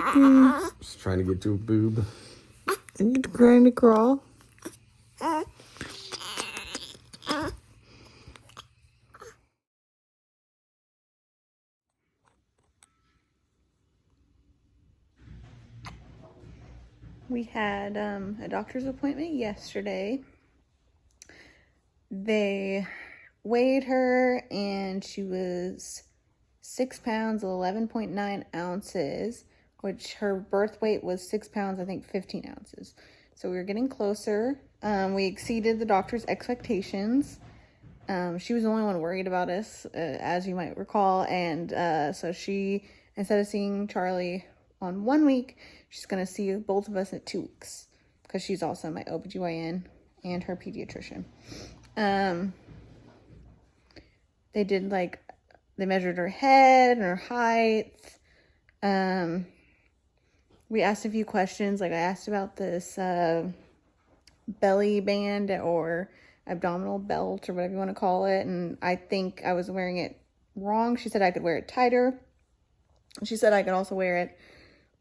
cookies. Just trying to get to a boob. And you're trying to crawl. We had a doctor's appointment yesterday. They weighed her and she was 6 pounds, 11.9 ounces, which her birth weight was 6 pounds, I think 15 ounces. So we were getting closer. We exceeded the doctor's expectations. She was the only one worried about us, as you might recall. And so she, instead of seeing Charlie on 1 week, she's going to see both of us at 2 weeks. Because she's also my OBGYN and her pediatrician. They did they measured her head and her height. We asked a few questions. Like I asked about this belly band or abdominal belt or whatever you want to call it. And I think I was wearing it wrong. She said I could wear it tighter. She said I could also wear it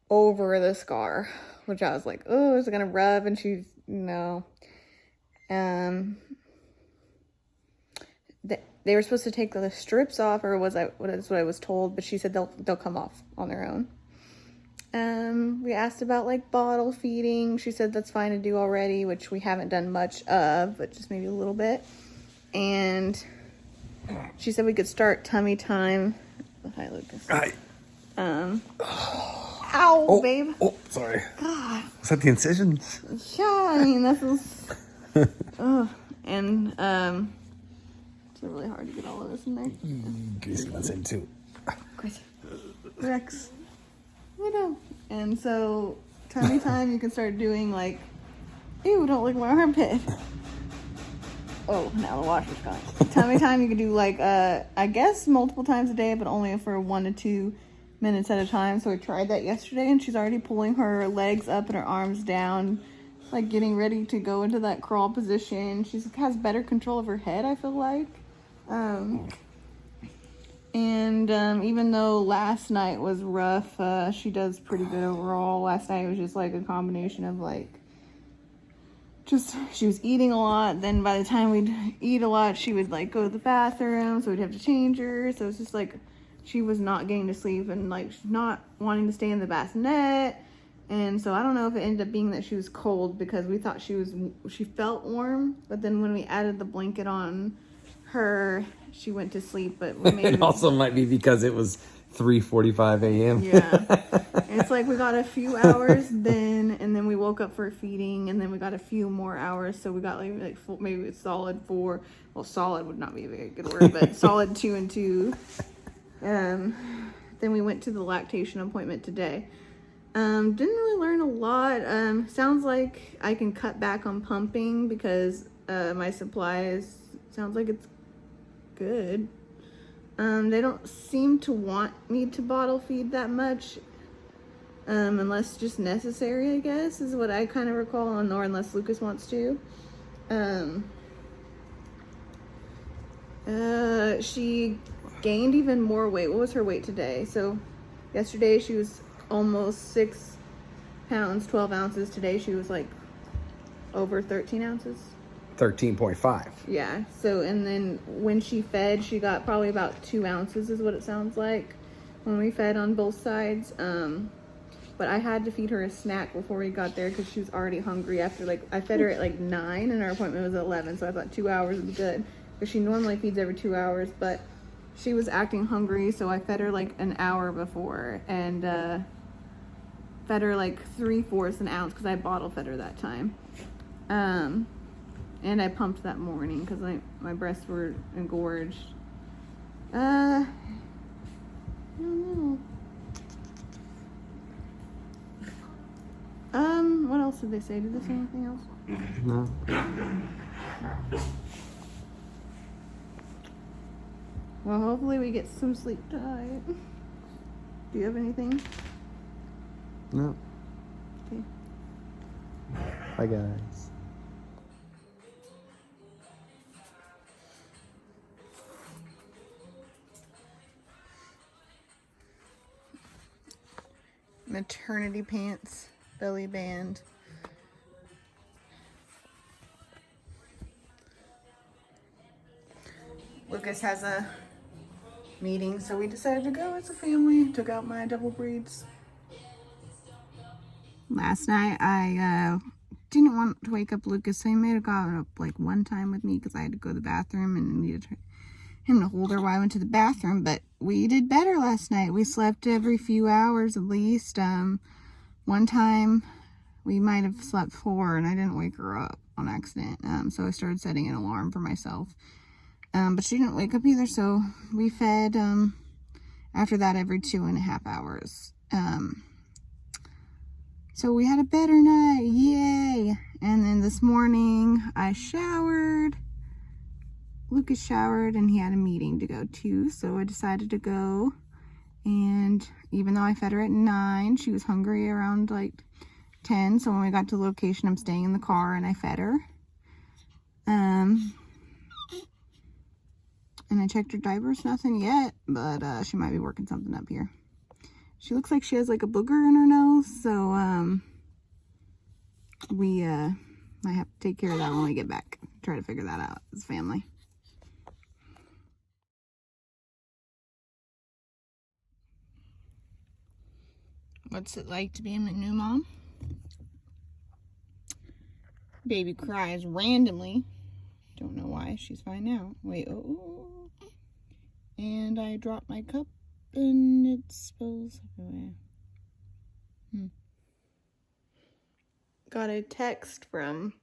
over the scar, which I was like, oh, is it going to rub? And she's, no. They were supposed to take the strips off, or that's what I was told, but she said they'll come off on their own. We asked about bottle feeding. She said that's fine to do already, which we haven't done much of, but just maybe a little bit. And she said we could start tummy time. Hi, Lucas. Hi. Ow, babe. Oh, sorry. God. Was that the incisions? Yeah, I mean, this is... And, it's really hard to get all of this in there. Gracie wants in too. Gracie. Rex. Widow. And so, tummy time, you can start doing ew, don't lick my armpit. Oh, now the washer's gone. Tummy time, you can do I guess multiple times a day, but only for 1 to 2 minutes at a time. So I tried that yesterday, and she's already pulling her legs up and her arms down, getting ready to go into that crawl position. She has better control of her head, I feel like. Even though last night was rough, she does pretty good overall. Last night was just a combination of she was eating a lot. Then by the time we'd eat a lot, she would go to the bathroom, so we'd have to change her. So it's just she was not getting to sleep and not wanting to stay in the bassinet. And so I don't know if it ended up being that she was cold, because we thought she felt warm, but then when we added the blanket on her, she went to sleep. But maybe It also might be because it was 3:45 a.m. Yeah. And it's we got a few hours then, and then we woke up for feeding, and then we got a few more hours, so we got maybe a solid 4. Well, solid would not be a very good word, but solid 2 and 2. Then we went to the lactation appointment today. Didn't really learn a lot. Sounds like I can cut back on pumping because my supplies sounds like it's good. They don't seem to want me to bottle feed that much, unless just necessary, I guess, is what I kind of recall, or unless Lucas wants to. She gained even more weight. What was her weight today? So yesterday she was almost 6 pounds, 12 ounces. Today she was over 13 ounces. 13.5. Yeah. So, and then when she fed, she got probably about 2 ounces is what it sounds like when we fed on both sides. But I had to feed her a snack before we got there because she was already hungry after I fed her at 9 and our appointment was at 11. So I thought 2 hours would be good, because she normally feeds every 2 hours, but she was acting hungry. So I fed her an hour before, and fed her 3/4 an ounce because I bottle fed her that time. And I pumped that morning because my breasts were engorged. I don't know. What else did they say? Did they say anything else? No. Well, hopefully we get some sleep tonight. Do you have anything? No. Okay. Bye, guys. maternity pants, belly band. Lucas has a meeting, so we decided to go as a family. Took out my double breeds. Last night I didn't want to wake up Lucas, so he may have gotten up like one time with me because I had to go to the bathroom and needed him to hold her while I went to the bathroom. But we did better last night. We slept every few hours at least. One time we might have slept 4 and I didn't wake her up on accident. So I started setting an alarm for myself. But she didn't wake up either, so we fed after that every 2.5 hours. So we had a better night, yay! And then this morning I showered. Lucas showered and he had a meeting to go to, so I decided to go. And even though I fed her at 9, she was hungry around like 10. So when we got to the location, I'm staying in the car and I fed her. And I checked her diapers, nothing yet, but she might be working something up here. She looks like she has like a booger in her nose, so we might have to take care of that when we get back. Try to figure that out as a family. What's it like to be a new mom? Baby cries randomly. Don't know why. She's fine now. Wait, oh. And I dropped my cup and it spills everywhere. Got a text from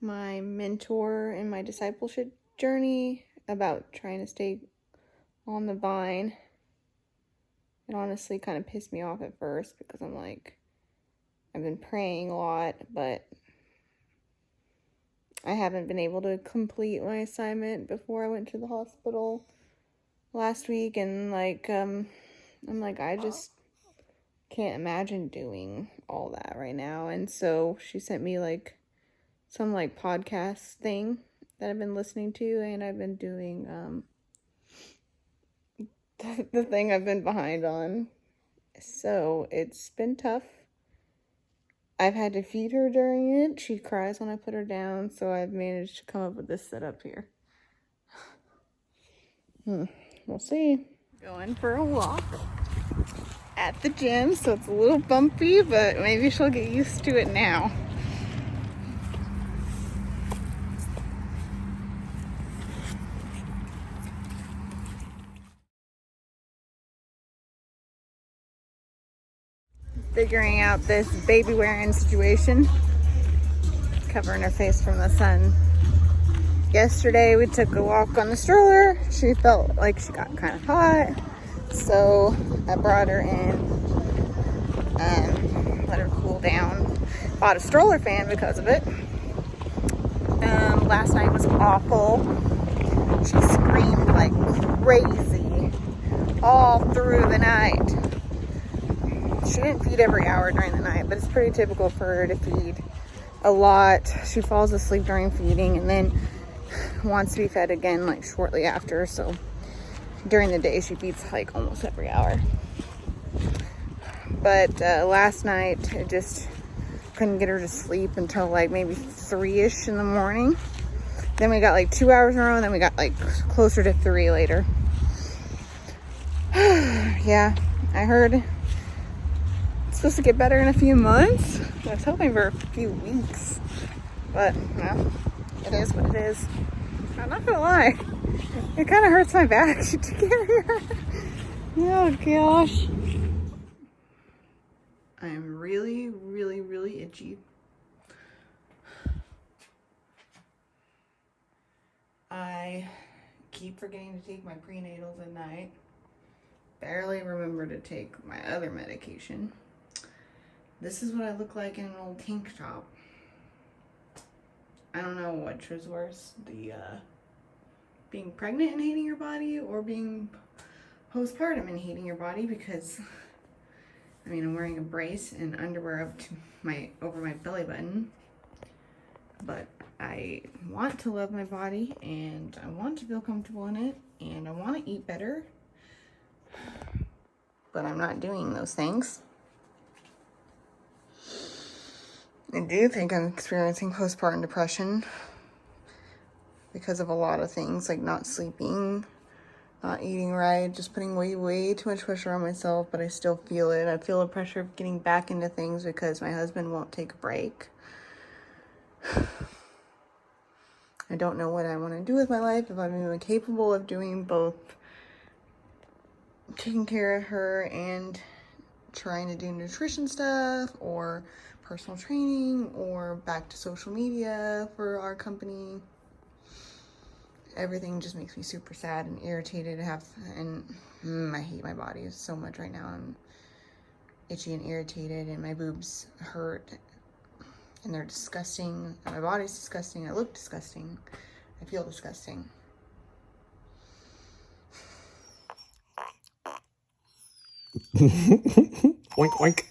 my mentor in my discipleship journey about trying to stay on the vine. It honestly kind of pissed me off at first because I'm like, I've been praying a lot, but I haven't been able to complete my assignment before I went to the hospital last week, and like I'm like, I just can't imagine doing all that right now. And so she sent me like some like podcast thing that I've been listening to, and I've been doing the thing I've been behind on. So it's been tough. I've had to feed her during it. She cries when I put her down, so I've managed to come up with this setup here. We'll see. Going for a walk at the gym, so it's a little bumpy, but maybe she'll get used to it now. Figuring out this baby wearing situation, covering her face from the sun. Yesterday we took a walk on the stroller. She felt like she got kind of hot, so I brought her in and let her cool down. Bought a stroller fan because of it. Last night was awful. She screamed like crazy all through the night. She didn't feed every hour during the night, but it's pretty typical for her to feed a lot. She falls asleep during feeding and then wants to be fed again like shortly after. So during the day she feeds like almost every hour. But last night I just couldn't get her to sleep until like maybe 3-ish in the morning. Then we got like 2 hours in a row, and then we got like closer to 3 later. Yeah, I heard it's supposed to get better in a few months. I was hoping for a few weeks, but no, it is what it is. I'm not gonna lie, it kind of hurts my back to carry her. Oh gosh. I'm really, really, really itchy. I keep forgetting to take my prenatals at night. Barely remember to take my other medication. This is what I look like in an old tank top. I don't know which was worse, the being pregnant and hating your body, or being postpartum and hating your body, because I mean, I'm wearing a brace and underwear up to over my belly button, but I want to love my body and I want to feel comfortable in it and I want to eat better. but I'm not doing those things. I do think I'm experiencing postpartum depression because of a lot of things, like not sleeping, not eating right, just putting way too much pressure on myself, but I still feel it. I feel the pressure of getting back into things because my husband won't take a break. I don't know what I want to do with my life, if I'm even capable of doing both taking care of her and trying to do nutrition stuff or personal training or back to social media for our company. Everything just makes me super sad and irritated and I hate my body so much right now. I'm itchy and irritated and my boobs hurt and they're disgusting. My body's disgusting. I look disgusting. I feel disgusting. Oink, oink.